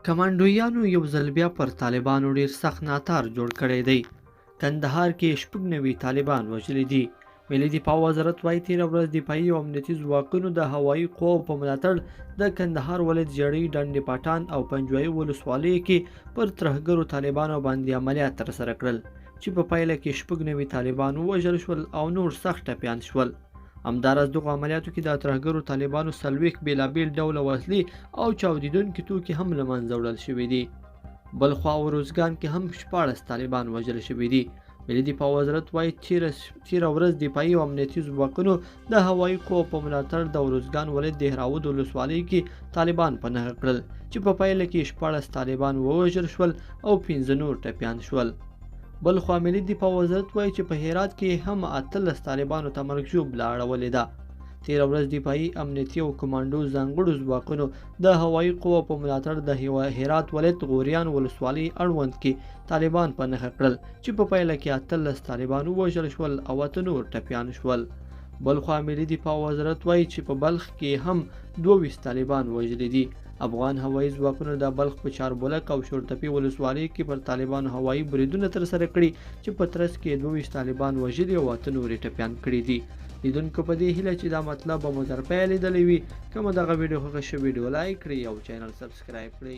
کمانډویانو یو ځل بیا پر طالبانو ډیر سخت ناتار جوړ کړی دی. کندهار کې شپږ نوي طالبان وژلي دي. ملي دفاع وزارت وایي تېره ورځ دفاعي او امنیتي ځواکونو د هوایی قواو په ملاتړ د کندهار ولایت ژړۍ، ډنډې پټان او پنجوایي ولسوالیو کې پر ترهګرو طالبانو باندې عملیات ترسره کړل، چې په پایله کې شپږ نوي طالبان ووژل شول او نور سخت ټپیان شول. همداراز دغو عملیاتو کې د ترهګرو طالبانو 40 بېلابېل ډوله وسلې او چاودېدونکي توکي هم له منځه وړل شوي دي. بلخوا اروزګان کې هم 14 طالبان وژل شوي دي. ملي دفاع وزارت وایي تېره ورځ دفاعي او امنیتي ځواکونو د هوایي قواو په ملاتړ د اروزګان ولایت دهراود ولسوالۍ کې طالبان په نښه کړل، چې په پایله کې 14 طالبان ووژل شول او 15 نور ټپیان شول. بلخوا ملي دفاع وزارت وایي چې په هرات کې هم 18 طالبانو ته مرګ ژوبله اړولې ده. تېره ورځ دفاعي، امنیتي او کمانډو ځانګړو ځواکونو د هوایي قواو په ملاتړ د هرات ولایت غوریان ولسوالۍ اړوند کې طالبان په نښه کړل، چې په پایله کې 18 طالبان ووژل شول او 8 نور ټپیان شول. بلخوا ملي دفاع وزارت وایي چې په بلخ کې هم 22 طالبان وژلي دي. افغان هوایي ځواکونو د بلخ په چاربولک او شورتپې ولسوالۍ کې پر طالبانو هوایي بریدونه ترسره کړي، چې په ترڅ کې 22 طالبان وژلي او 8 نور ټپیان کړي دي. لیدونکو په دې هیله چې دا مطلب به مو تر پایه لیدلی وي. که مو دغه ویډیو خوښه شوې ویډیو لایک کړئ او چینل سبسکرایب کړئ.